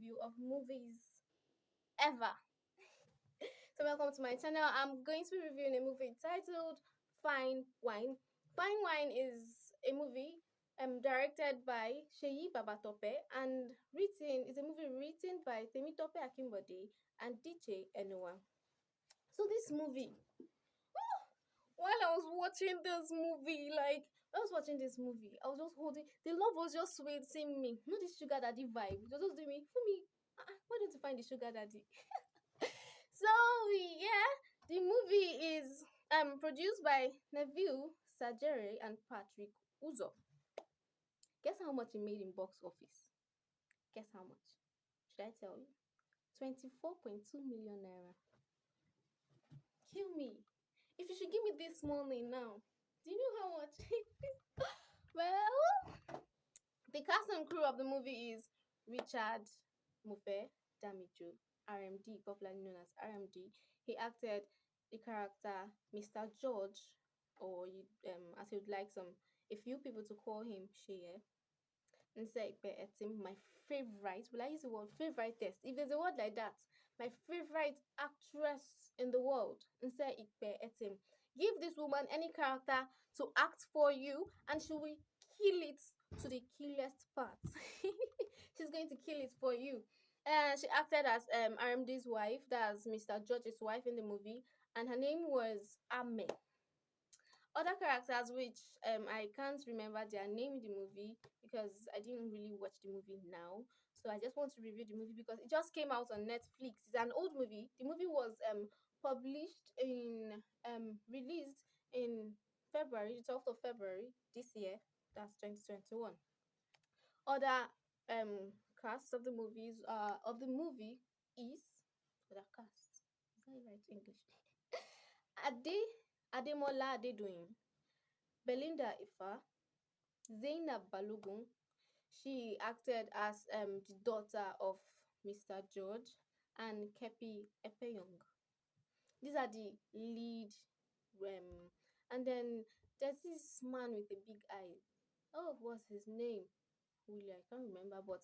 review of movies ever. So welcome to my channel. I'm going to be reviewing a movie titled Fine Wine. Fine Wine is a movie directed by Seyi Babatope and written is a movie written by Temitope Akimbode and DJ Enua. So this movie, while I was watching this movie, I was just holding the love was just sweeting me. Not this sugar daddy vibe. It was just doing me for me. Why don't you find the sugar daddy? So yeah, the movie is produced by Neville Sajere and Patrick Uzo. Guess how much it made in box office? Guess how much? Should I tell you? 24.2 million naira. Kill me. If you should give me this money now, do you know how much? Well, the cast and crew of the movie is Richard Mufe Damijo, RMD, popularly known as RMD. He acted the character Mr. George, or as he would like a few people to call him, Sheye. Nse Etim, my favorite. Will I use the word favorite test? If there's a word like that, my favorite actress in the world, Nse Etim. Give this woman any character to act for you, and she will kill it to the killest part. She's going to kill it for you. And she acted as RMD's wife, that's Mr. George's wife in the movie, and her name was Ame. Other characters which I can't remember their name in the movie because I didn't really watch the movie now. So I just want to review the movie because it just came out on Netflix. It's an old movie. The movie was published in released in February, the 12th of February this year. That's 2021. Other casts of the movie is other cast. Is that right English? Ade Ademola Adedoyin, Belinda Ifa, Zainab Balogun. She acted as the daughter of Mr. George, and Kepi Epeyong. These are the lead. Um, and then there's this man with a big eye. Oh, what's his name? Really, I can't remember, but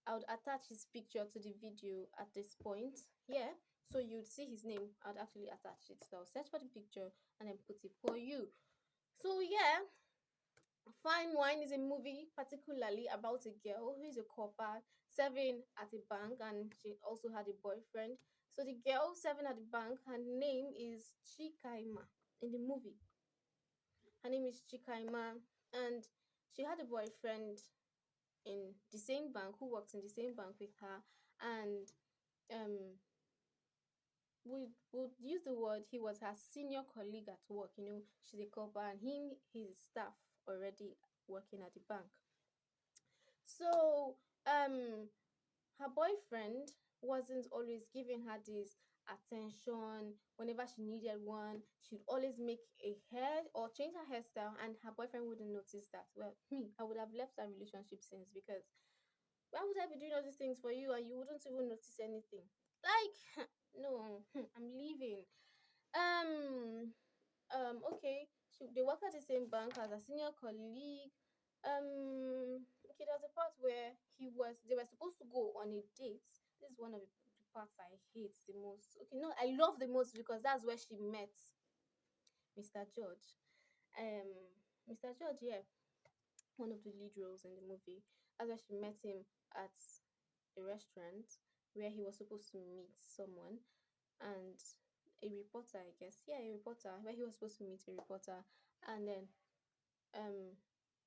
I would attach his picture to the video at this point. Yeah, so you'd see his name. I'd actually attach it. So I'll search for the picture and then put it for you. So yeah, Fine Wine is a movie particularly about a girl who is a copper serving at a bank, and she also had a boyfriend. So the girl serving at the bank, her name is Chikaima in the movie. Her name is Chikaima, and she had a boyfriend in the same bank who works in the same bank with her, and um we would use the word he was her senior colleague at work. She's a copper and his staff already working at the bank. So her boyfriend wasn't always giving her this attention. Whenever she needed one, she'd always make a hair or change her hairstyle, and her boyfriend wouldn't notice that. Well, me, I would have left that relationship since, because why would I be doing all these things for you and you wouldn't even notice anything? Like, no, I'm leaving. Um, okay. They work at the same bank as a senior colleague. Okay, there was a part where they were supposed to go on a date. This is one of the parts I hate the most. Okay, no, I love the most because that's where she met Mr. George. Mr. George, yeah, one of the lead roles in the movie. That's where she met him at a restaurant where he was supposed to meet someone, and a reporter, I guess. Yeah, a reporter, where he was supposed to meet a reporter. And then um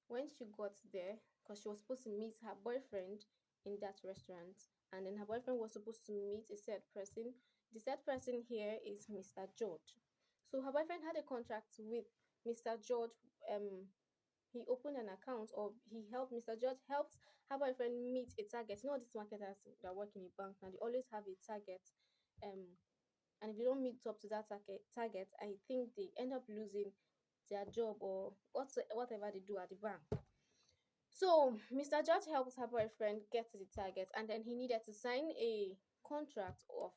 when she got there, because she was supposed to meet her boyfriend in that restaurant, and then her boyfriend was supposed to meet a said person. The said person here is Mr. George. So her boyfriend had a contract with Mr. George. He opened an account, or Mr. George helped her boyfriend meet a target. You know, these marketers that work in a bank now, they always have a target. And if they don't meet up to that target, I think they end up losing their job or whatever they do at the bank. So Mr. George helps her boyfriend get to the target, and then he needed to sign a contract of,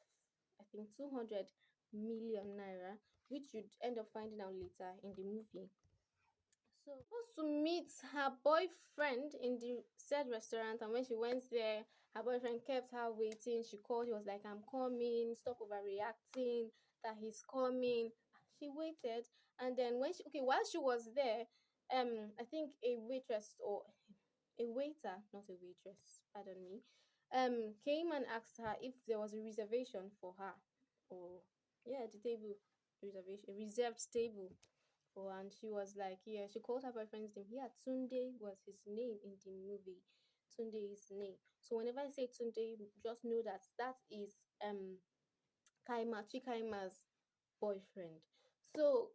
I think, 200 million naira, which you'd end up finding out later in the movie. So supposed to meet her boyfriend in the said restaurant, and when she went there, Her boyfriend kept her waiting. She called, he was like, I'm coming, stop overreacting, that he's coming. She waited, and then when she okay, while she was there, I think a waitress or a waiter, not a waitress, pardon me, came and asked her if there was a reservation for her. Or yeah, the table reservation, a reserved table for her. And she was like, yeah, she called her boyfriend's name. Yeah, Tunde was his name in the movie. Tunde is name. So whenever I say Tunde, just know that that is Chikaima's boyfriend. So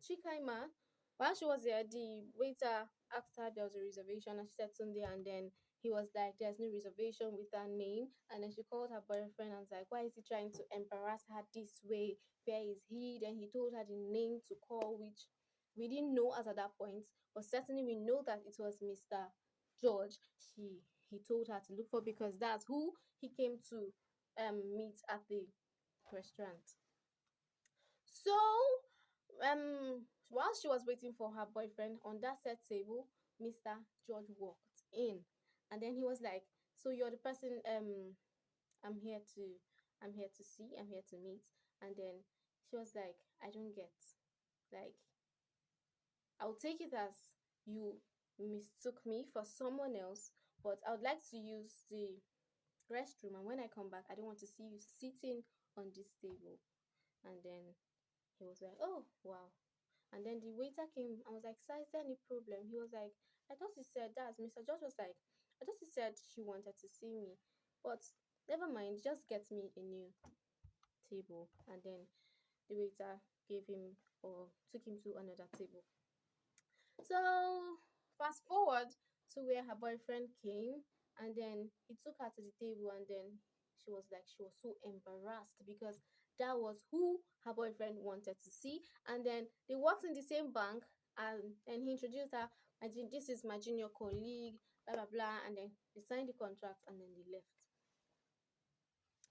Chikaima, while she was there, the waiter asked her there was a reservation, and she said Sunday, and then he was like, "There's no reservation with her name." And then she called her boyfriend and was like, "Why is he trying to embarrass her this way? Where is he?" Then he told her the name to call, which we didn't know as at that point, but certainly we know that it was Mr. George. He told her to look for, because that's who he came to meet at the restaurant. So, while she was waiting for her boyfriend on that set table, Mr. George walked in, and then he was like, "So you're the person I'm here to I'm here to see, I'm here to meet." And then she was like, "I don't get, like, I'll take it as you mistook me for someone else, but I would like to use the restroom, and when I come back, I don't want to see you sitting on this table." And then he was like, "Oh, wow." And then the waiter came and was like, "Sir, is there any problem?" He was like, "I thought he said that." Mr. George was like, "I thought he said she wanted to see me. But never mind, just get me a new table." And then the waiter gave him or took him to another table. So fast forward to where her boyfriend came, and then he took her to the table, and then she was like, she was so embarrassed because that was who her boyfriend wanted to see. And then they worked in the same bank, and then he introduced her. This is my junior colleague, blah blah blah, and then they signed the contract, and then they left.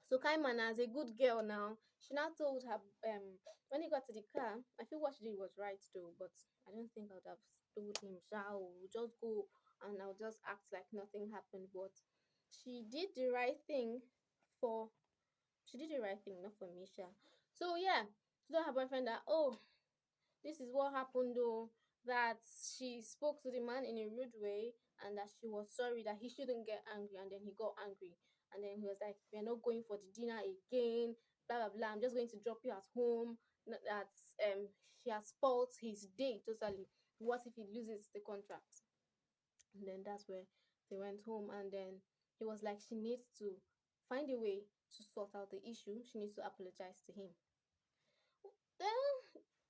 So Kaiman, as a good girl now, she now told her when he got to the car, I feel what she did was right though, but I don't think I would have told him, "Shao, just go," and I'll just act like nothing happened. But she did the right thing for she did the right thing, not for Misha. So yeah, she told her boyfriend that, oh, this is what happened though, that she spoke to the man in a rude way, and that she was sorry, that he shouldn't get angry, and then he got angry. And then he was like, "We're not going for the dinner again, blah blah blah. I'm just going to drop you at home." That she has spoilt his day totally. What if he loses the contract? And then that's where they went home, and then he was like, she needs to find a way to sort out the issue. She needs to apologize to him. Then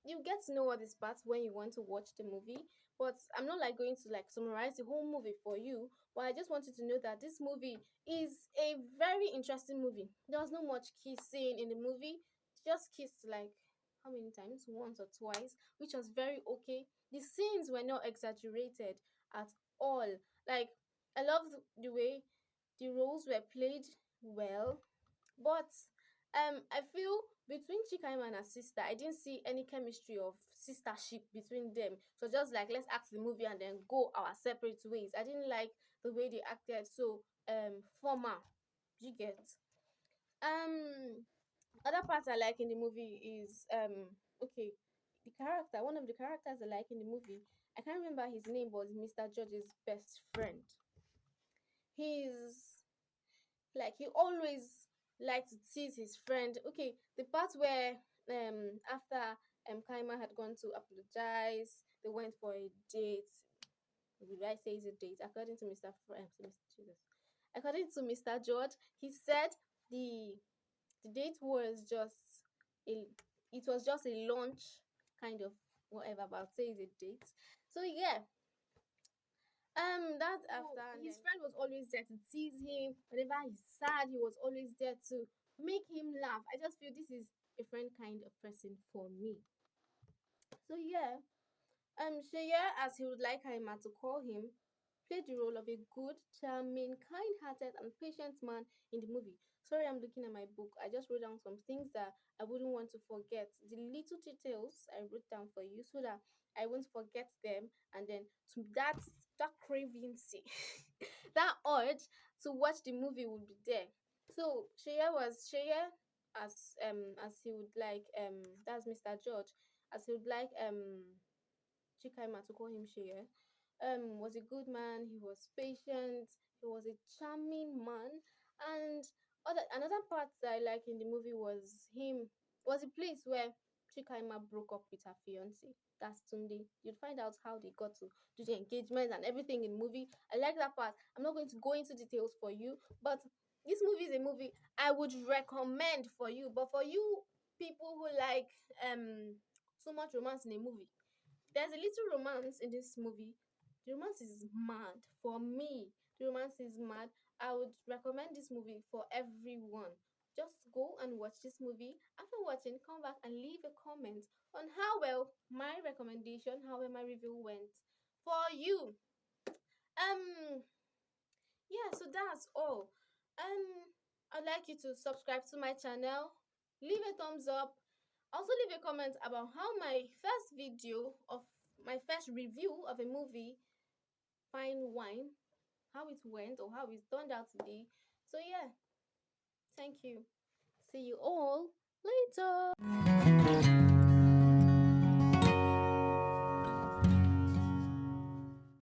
you get to know all these parts when you want to watch the movie, but I'm not like going to like summarize the whole movie for you, but I just want you to know that this movie is a very interesting movie. There was not much kissing in the movie. Just kissed like how many times? Once or twice, which was very okay. The scenes were not exaggerated at all. Like, I loved the way the roles were played well, but I feel between Chikaima and her sister, I didn't see any chemistry of sistership between them. So just like, let's act the movie and then go our separate ways. I didn't like the way they acted so formal. Do you get? Um Other parts I like in the movie is okay, the character, one of the characters I like in the movie, I can't remember his name, but Mr. George's best friend. He's like, he always liked to tease his friend. Okay, the part where after Kaima had gone to apologize, they went for a date. Would I say it's a date? According to Mr. Jesus. According to Mr. George, he said the the date was just a it was just a lunch kind of whatever, but I'll say it's a date. So yeah, that after, and his friend was always there to tease him. Whenever he's sad, he was always there to make him laugh. I just feel this is a friend kind of person for me. So yeah, Shea, as he would like Haima to call him, played the role of a good, charming, kind-hearted, and patient man in the movie. Sorry, I'm looking at my book. I just wrote down some things that I wouldn't want to forget. The little details I wrote down for you so that I won't forget them. And then to that that cravincy, that urge to watch the movie would be there. So Sheye as he would like that's Mr. George, as he would like Chikaima to call him Sheye, was a good man. He was patient. He was a charming man. And another part that I like in the movie was a place where Chikaima broke up with her fiance. That's Tunde. You'd find out how they got to do the engagement and everything in the movie. I like that part. I'm not going to go into details for you, but this movie is a movie I would recommend for you. But for you people who like so much romance in a movie, there's a little romance in this movie. The romance is mad. For me, the romance is mad. I would recommend this movie for everyone. Just go and watch this movie. After watching, come back and leave a comment on how well my recommendation, how well my review went for you. Um, yeah, so that's all. I'd like you to subscribe to my channel, leave a thumbs up, also leave a comment about how my first video of my first review of a movie, Fine Wine, how it went or how it turned out to be. So yeah, thank you. See you all later.